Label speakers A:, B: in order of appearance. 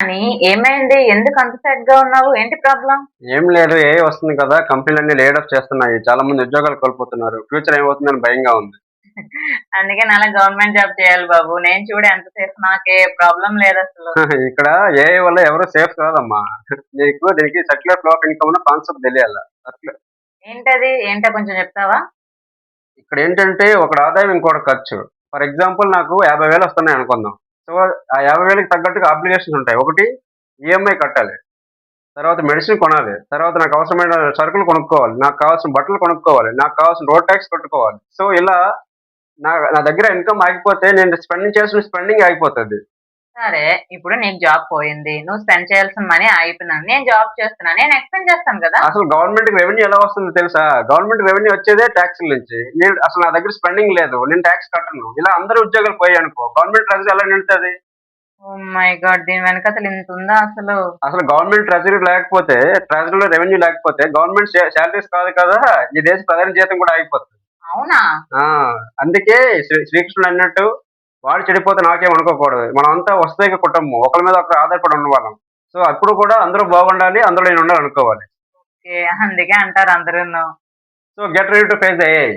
A: అని ఏమైంది? ఎందుకు అంత సాడ్‌గా ఉన్నావు? ఏంటి ప్రాబ్లమ్?
B: ఏం లేదు. ఏఐ వస్తుంది కదా! కంపెనీలన్నీ లేడ్ ఆఫ్ చేస్తున్నాయి. చాలా మంది ఉద్యోగాలు కోల్పోతున్నారు. ఫ్యూచర్ ఏమవుతుందని భయంగా ఉంది.
A: అందుకే నాలా గవర్నమెంట్ జాబ్ చేయాలి బాబు. నేను చూడు ఎంతసేపు నాకే ప్రాబ్లమ్ లేదసలు.
B: ఇక్కడ ఏఐ వల్ల ఎవరు సేఫ్ కాదమ్మా. దీనికి సర్క్యులర్ ఫ్లో ఆఫ్ ఇన్‌కమ్ అన్న కాన్సెప్ట్ తెలియాల.
A: ఏంటది? ఏంటో కొంచెం చెప్తావా?
B: ఇక్కడేంటంటే ఒకడి ఆదాయం ఇంకోటి ఖర్చు. ఫర్ ఎగ్జాంపుల్ నాకు 50,000 వస్తున్నాయి అనుకుందాం. సో, ఆ 50,000కి తగ్గట్టుగా అబ్లిగేషన్స్ ఉంటాయి. ఒకటి ఈఎంఐ కట్టాలి. తర్వాత మెడిసిన్ కొనాలి. తర్వాత నాకు అవసరమైన సరుకులు కొనుక్కోవాలి. నాకు కావాల్సిన బట్టలు కొనుక్కోవాలి. నాకు కావాల్సిన రోడ్ టాక్స్ కట్టుకోవాలి. సో, ఇలా నా నా దగ్గర ఇన్‌కమ్ ఆగిపోతే నేను స్పెండింగ్ చేసిన స్పెండింగ్ ఆగిపోతది.
A: సరే, ఇప్పుడు నీకు జాబ్ పోయింది. నువ్వు స్పెండ్ చేయాల్సిన మనీ ఆగిపోయింది. నేను జాబ్ చేస్తున్నా. నేను ఎక్స్‌పెండ్ చేస్తాను గదా!
B: అసలు గవర్నమెంట్‌కి రెవెన్యూ ఎలా వస్తుందో తెలుసా? గవర్నమెంట్ రెవెన్యూ వచ్చేదే టాక్స్‌ల నుంచి. నేను అసలు నా దగ్గర స్పెండింగ్ లేదు. నేను టాక్స్ కట్టను. ఇలా అందరి ఉద్యోగాలు పోయాయనుకో గవర్నమెంట్ ట్రెజరీ ఎలా నిండుతది?
A: Oh my God! దీని వెనకాతల ఇంతుందా అసలు?
B: అసలు గవర్నమెంట్ ట్రెజరీ లేకపోతే, ట్రెజరీలో రెవెన్యూ లేకపోతే గవర్నమెంట్ సాలరీస్ కాదు కదా! ఈ దేశ ప్రధాని జీతం కూడా ఆగిపోతది.
A: అవునా?
B: ఆ! అందుకే శ్రీకృష్ణుడు అన్నట్టు వాడు చెడిపోతే నాకేం అనుకోకూడదు. మనమంతా వసుదైక కుటుంబం. ఒకళ్ళ మీద ఒకరు ఆధారపడి ఉన్నవాళ్ళం. సో, అప్పుడు కూడా అందరూ బాగుండాలి. అందులో నేను ఉండాలనుకోవాలి.
A: ఓకే. అందుకే అంటారు అందరూను.
B: So, get ready to face the AI.